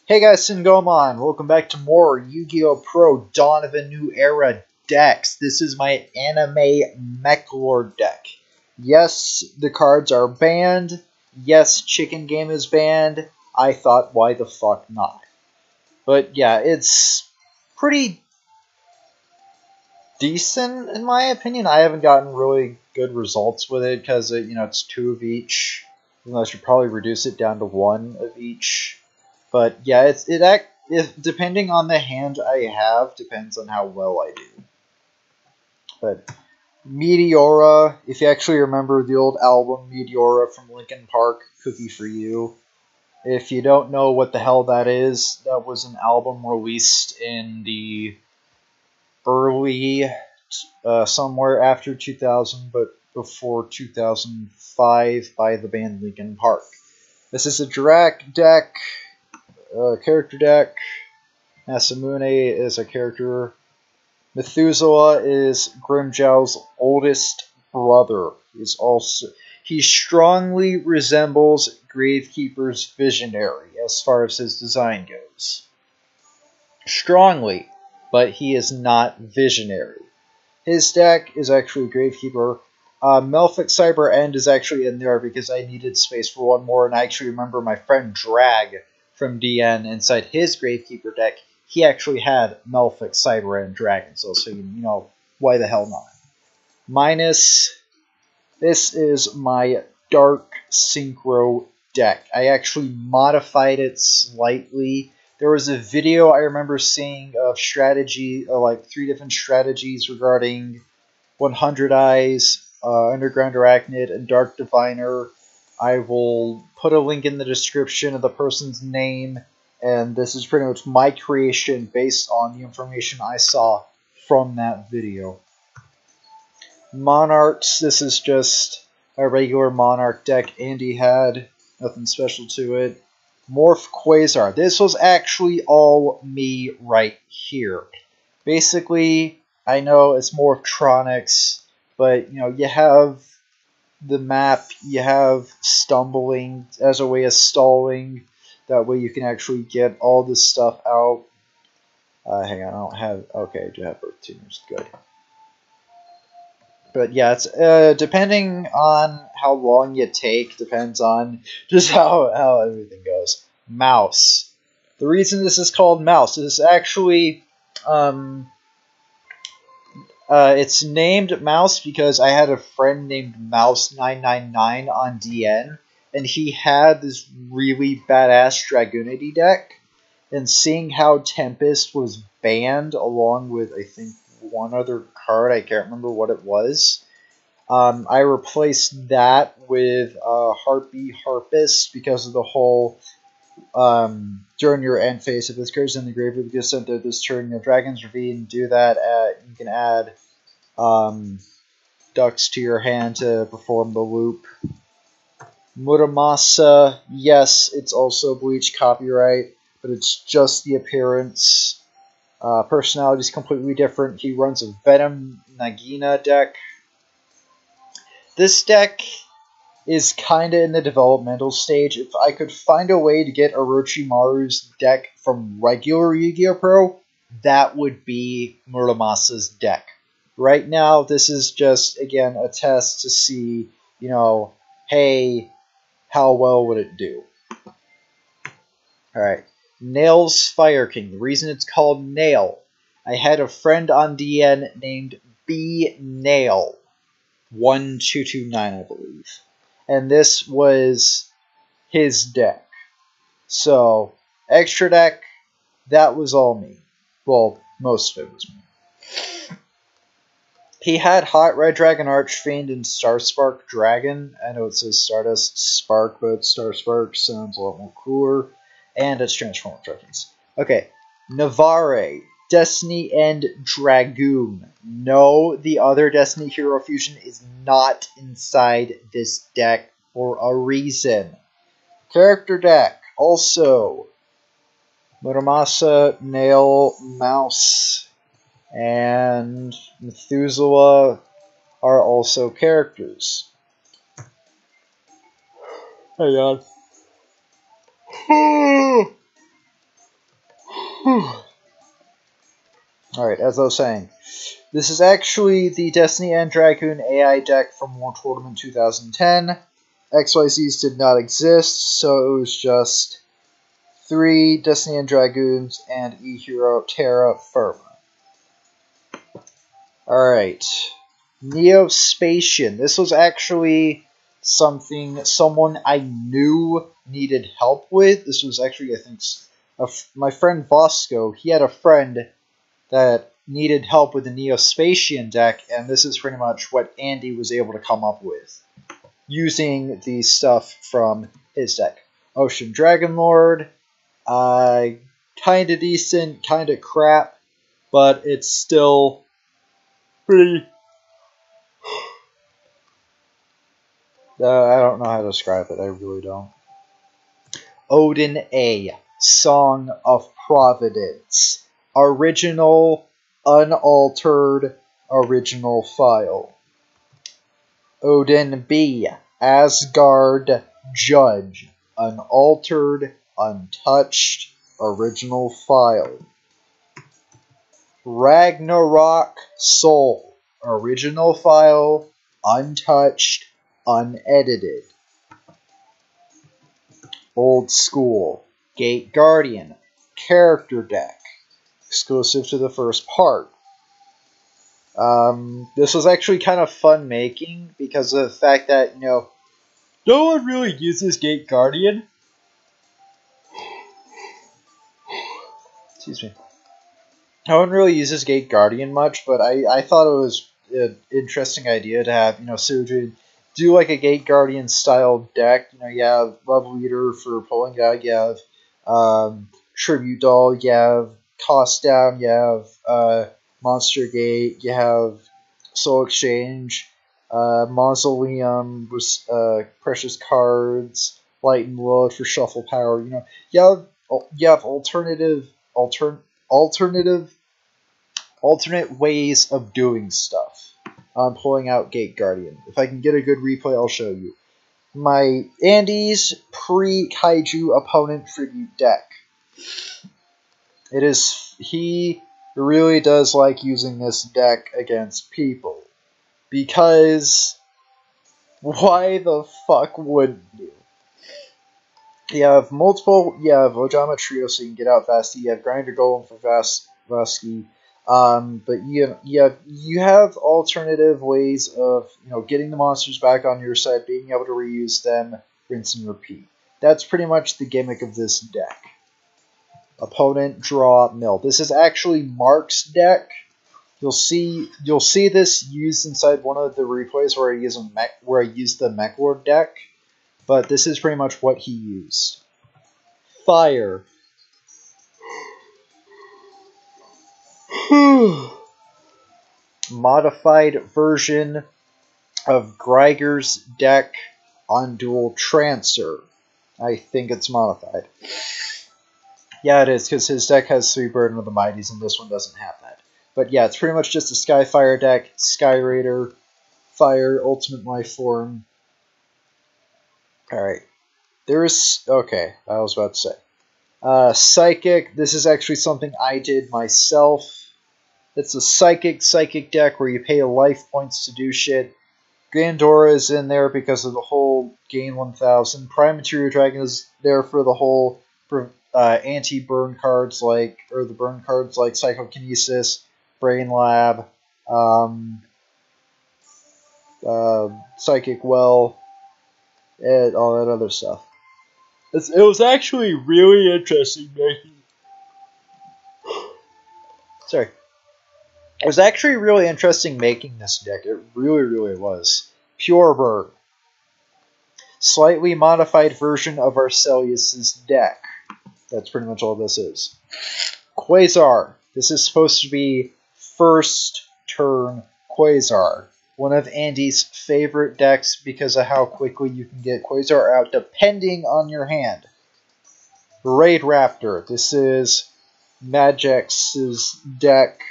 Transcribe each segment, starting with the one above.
Hey guys, Singomon, welcome back to more Yu-Gi-Oh! Pro Dawn of a New Era decks. This is my anime Mechlord deck. Yes, the cards are banned. Yes, Chicken Game is banned. I thought, why the fuck not? But yeah, it's pretty decent in my opinion. I haven't gotten really good results with it because, it's two of each. I should probably reduce it down to one of each. But yeah, depending on the hand I have, depends on how well I do. But Meteora, if you actually remember the old album Meteora from Linkin Park, Cookie for You. If you don't know what the hell that is, that was an album released in the early, somewhere after 2000, but before 2005 by the band Linkin Park. This is a Dirac deck, character deck. Masamune is a character. Methuselah is Grimmjow's oldest brother. He strongly resembles Gravekeeper's Visionary as far as his design goes. Strongly, but he is not Visionary. His deck is actually Gravekeeper. Melphic Cyber End is actually in there because I needed space for one more, and I actually remember my friend Drag from DN inside his Gravekeeper deck. He actually had Melphic Cyber End Dragon, so why the hell not? Minus, this is my Dark Synchro deck. I actually modified it slightly. There was a video I remember seeing of strategy, like 3 different strategies regarding 100 Eyes, Underground Arachnid, and Dark Diviner. I will put a link in the description of the person's name, and this is pretty much my creation based on the information I saw from that video. Monarchs, this is just a regular Monarch deck Andy had, nothing special to it. Morph Quasar, this was actually all me right here. Basically, I know it's Morphtronics, but you have the map, you have stumbling as a way of stalling. That way you can actually get all this stuff out. Hang on, I don't have... Okay, I do have Birth Tumors. Good. But yeah, it's depending on how long you take, depends on just how everything goes. Mouse. The reason this is called Mouse is actually... it's named Mouse because I had a friend named Mouse999 on DN, and he had this really badass Dragoonity deck, and seeing how Tempest was banned along with, I think, one other card, I can't remember what it was, I replaced that with Harpy Harpist because of the whole during your end phase, if this card's in the graveyard, you sent there this turn, Dragon's Ravine, do that. You can add ducks to your hand to perform the loop. Muramasa, yes, it's also Bleach copyright, but it's just the appearance. Personality is completely different. He runs a Venom Nagina deck. This deck is kind of in the developmental stage. If I could find a way to get Orochimaru's deck from regular Yu-Gi-Oh! Pro, that would be Muramasa's deck. Right now, this is just, again, a test to see, hey, how well would it do? Alright, Nail's Fire King. The reason it's called Nail, I had a friend on DN named B Nail, 1229, I believe. And this was his deck. So, extra deck, that was all me. Well, most of it was me. He had Hot Red Dragon Archfiend and Starspark Dragon. I know it says Stardust Spark, but Starspark sounds a lot more cooler. And it's Transformer tokens. Okay, Navarre, Destiny End Dragoon. No, the other Destiny Hero Fusion is not inside this deck for a reason. Character deck, also Muramasa, Nail, Mouse, and Methuselah are also characters. Hang on. Alright, as I was saying, this is actually the Destiny and Dragoon AI deck from World Tournament 2010. XYZs did not exist, so it was just 3 Destiny and Dragoons and E-Hero Terra Firma. Alright. Neospatian. This was actually something someone I knew needed help with. This was actually, I think, my friend Bosco. He had a friend that needed help with the Neospatian deck, and this is pretty much what Andy was able to come up with, using the stuff from his deck. Ocean Dragonlord, kinda decent, kinda crap, but it's still pretty... I don't know how to describe it, I really don't. Odin A, Song of Providence. Original, unaltered, original file. Odin B, Asgard Judge. Unaltered, untouched, original file. Ragnarok Soul. Original file, untouched, unedited. Old School. Gate Guardian. Character deck. Exclusive to the first part. This was actually kind of fun making because of the fact that, no one really uses Gate Guardian. Excuse me. No one really uses Gate Guardian much, but I thought it was an interesting idea to have, Sujin do like a Gate Guardian style deck. You have Love Leader for pulling out, you have Tribute Doll, you have Cost Down, you have Monster Gate, you have Soul Exchange, Mausoleum, Precious Cards, Light and Load for Shuffle Power. You have alternate ways of doing stuff on pulling out Gate Guardian. If I can get a good replay, I'll show you. My Andy's pre-Kaiju opponent tribute deck. He really does like using this deck against people. Because why the fuck wouldn't you? You have Ojama Trio, so you can get out fast. You have Grinder Golem for Vasky. But you have alternative ways of getting the monsters back on your side, being able to reuse them, rinse and repeat. That's pretty much the gimmick of this deck. Opponent, draw, mill. This is actually Mark's deck. You'll see this used inside one of the replays where I used the Mech Lord deck, but this is pretty much what he used. Fire. Modified version of Greiger's deck on Dual Trancer. I think it's modified. Yeah, it is, because his deck has 3 Burden of the Mighties, and this one doesn't have that. But yeah, it's pretty much just a Skyfire deck, Sky Raider, Fire, Ultimate Life Form. Alright. Okay, I was about to say. Psychic, this is actually something I did myself. It's a psychic deck where you pay life points to do shit. Gandora is in there because of the whole gain 1000. Prime Material Dragon is there for the whole anti-burn cards the burn cards like Psychokinesis, Brain Lab, Psychic Well, and all that other stuff. It was actually really interesting making. Sorry. It was actually really interesting making this deck. It really, really was. Pure Burn. Slightly modified version of Arcelius' deck. That's pretty much all this is. Quasar. This is supposed to be first turn Quasar. One of Andy's favorite decks because of how quickly you can get Quasar out depending on your hand. Raid Raptor. This is Magix's deck.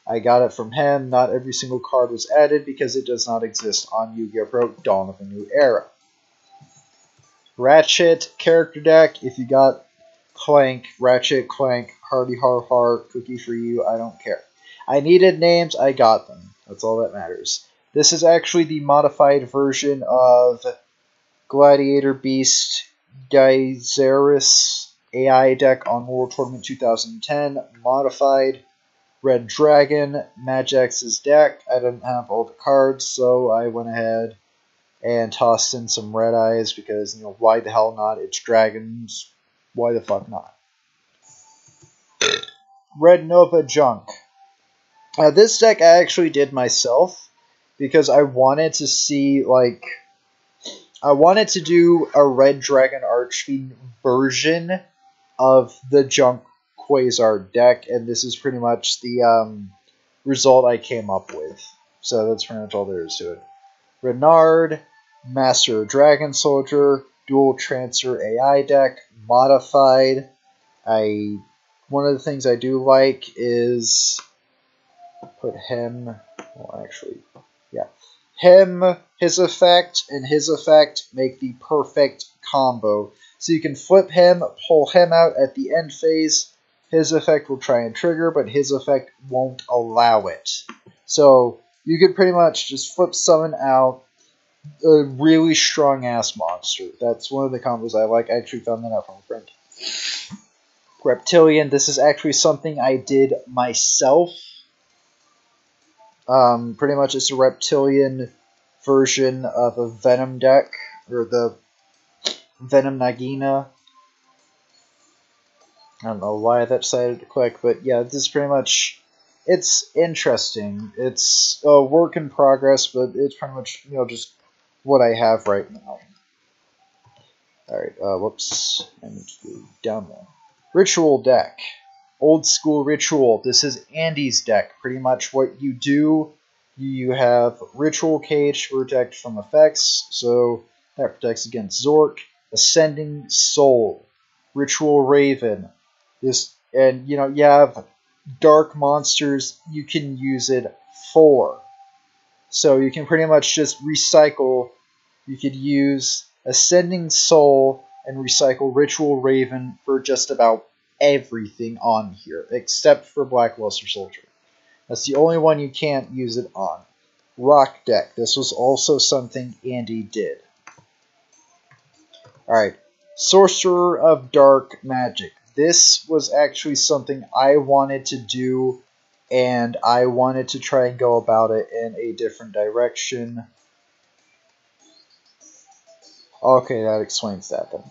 I got it from him. Not every single card was added because it does not exist on Yu-Gi-Oh! Dawn of a New Era. Ratchet character deck. If you got Clank, Ratchet, Clank, Hardy Har Har, Cookie for you, I don't care. I needed names, I got them. That's all that matters. This is actually the modified version of Gladiator Beast Geyseris AI deck on World Tournament 2010. Modified Red Dragon, Magix's deck. I didn't have all the cards, so I went ahead and tossed in some red eyes because, why the hell not? It's dragons. Why the fuck not? Red Nova Junk. This deck I actually did myself because I wanted to see, I wanted to do a Red Dragon Archfiend version of the Junk Quasar deck, and this is pretty much the result I came up with. So that's pretty much all there is to it. Renard, Master Dragon Soldier, Dual Transfer AI deck, modified. One of the things I do like is put him. Well, actually, yeah, him, his effect, and his effect make the perfect combo. So you can flip him, pull him out at the end phase. His effect will try and trigger, but his effect won't allow it. So you could pretty much just flip summon out a really strong-ass monster. That's one of the combos I like. I actually found that out from a friend. Reptilian. This is actually something I did myself. Pretty much it's a Reptilian version of a Venom deck, or the Venom Nagina. I don't know why that decided to click, but yeah, this is pretty much, it's interesting. It's a work in progress, but it's pretty much, just what I have right now. Alright, whoops, I need to go down there. Ritual deck. Old school ritual. This is Andy's deck. Pretty much what you do, you have Ritual Cage to protect from effects, so that protects against Zork. Ascending Soul. Ritual Raven. And you have dark monsters you can use it for. So you can pretty much just recycle. You could use Ascending Soul and recycle Ritual Raven for just about everything on here, except for Black Luster Soldier. That's the only one you can't use it on. Rock deck. This was also something Andy did. Alright. Sorcerer of Dark Magic. This was actually something I wanted to do, and I wanted to try and go about it in a different direction. Okay, that explains that then.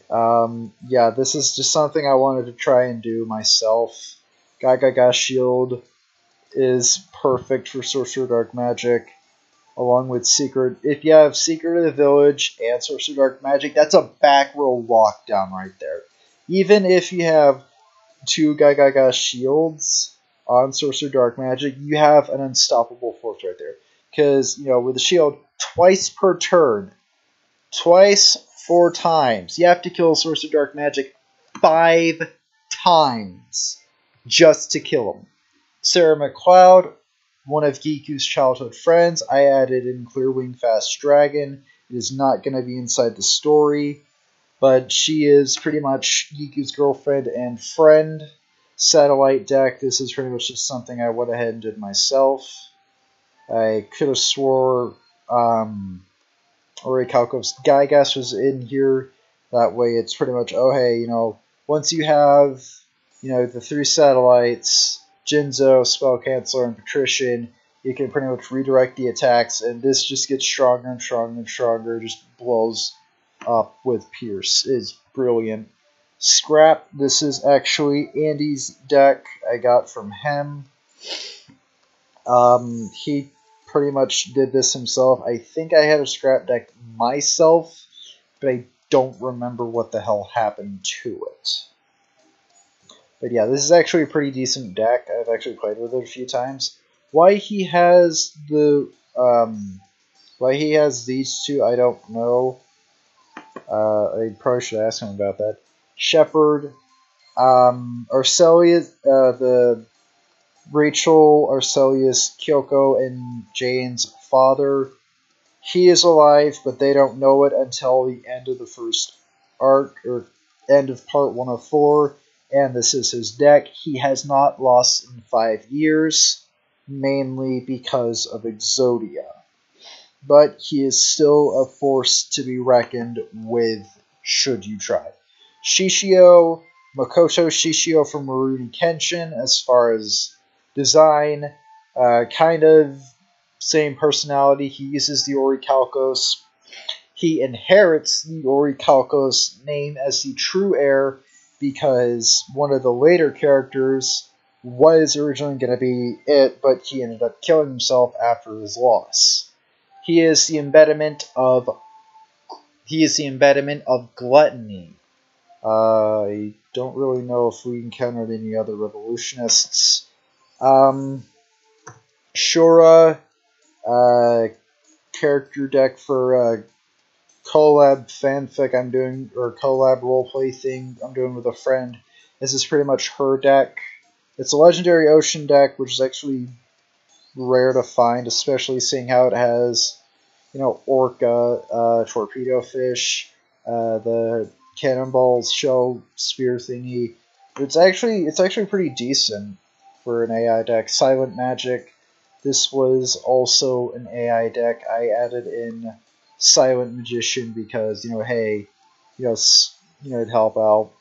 Alright, yeah, this is just something I wanted to try and do myself. Gaga Shield is perfect for Sorcerer Dark Magic, along with Secret. If you have Secret of the Village and Sorcerer Dark Magic, that's a back row lockdown right there. Even if you have 2 Gaga Shields on Sorcerer Dark Magic, you have an unstoppable force right there. Because, with the shield, twice per turn, twice 4 times. You have to kill Sorcerer Dark Magic 5 times just to kill him. Sarah McLeod, one of Giku's childhood friends. I added in Clearwing Fast Dragon. It is not going to be inside the story, but she is pretty much Giku's girlfriend and friend. Satellite deck. This is pretty much just something I went ahead and did myself. I could have swore Orichalcos Gygas was in here. That way it's pretty much, oh hey, once you have, the 3 satellites, Jinzo, Spell Canceller, and Patrician, you can pretty much redirect the attacks, and this just gets stronger and stronger and stronger, just blows up with Pierce. It's brilliant. Scrap, this is actually Andy's deck I got from him. He pretty much did this himself. I think I had a scrap deck myself, but I don't remember what the hell happened to it. But yeah, this is actually a pretty decent deck. I've actually played with it a few times. Why he has these 2, I don't know. I probably should ask him about that. Shepherd, Arcelius, the Rachel, Arcelius, Kyoko, and Jane's father. He is alive, but they don't know it until the end of the first arc, or end of part 1 of 4. and this is his deck. He has not lost in 5 years, mainly because of Exodia. But he is still a force to be reckoned with should you try. Shishio, Makoto Shishio from Rurouni Kenshin, as far as design, kind of same personality. He uses the Orichalcos. He inherits the Orichalcos name as the true heir because one of the later characters was originally going to be it, but he ended up killing himself after his loss. He is the embodiment of gluttony. I don't really know if we encountered any other revolutionists. Shura, character deck for collab fanfic I'm doing, or collab roleplay thing I'm doing with a friend. This is pretty much her deck. It's a legendary ocean deck, which is actually rare to find, especially seeing how it has, orca, torpedo fish, the cannonballs shell spear thingy. It's actually pretty decent for an AI deck. Silent Magic. This was also an AI deck. I added in Silent Magician because hey, it'd help out.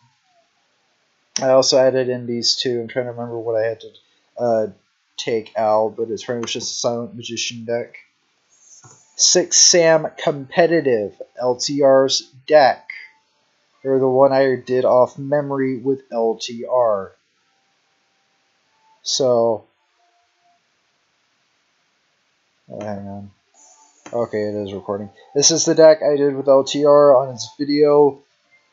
I also added in these two. I'm trying to remember what I had to take out, but it's pretty much just a Silent Magician deck. 6 Sam competitive LTR's deck, or the one I did off memory with LTR. So, hang on. Okay, it is recording. This is the deck I did with LTR on its video,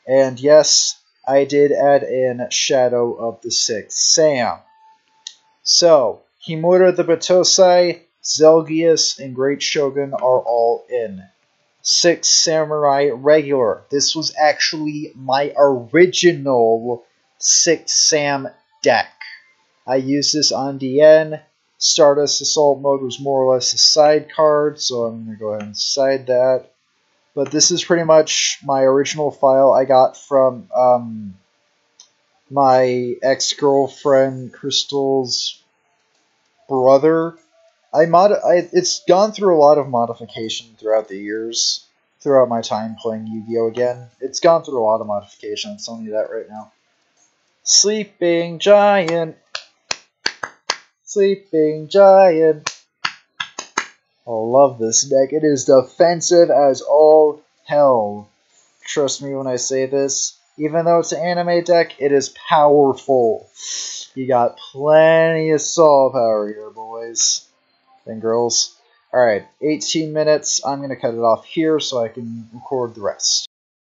and yes, I did add in Shadow of the Sixth Sam. So, Himura the Batosai, Zelgius, and Great Shogun are all in. 6 Samurai regular. This was actually my original 6 Sam deck. I used this on DN. Stardust Assault Mode was more or less a side card, so I'm going to go ahead and side that. But this is pretty much my original file I got from my ex-girlfriend Crystal's brother. It's gone through a lot of modification throughout the years, throughout my time playing Yu-Gi-Oh! Again. It's gone through a lot of modification, I'm telling you that right now. Sleeping Giant. Sleeping Giant. I love this deck. It is defensive as all hell. Trust me when I say this. Even though it's an anime deck, it is powerful. You got plenty of soul power here, boys and girls. Alright, 18 minutes. I'm going to cut it off here so I can record the rest.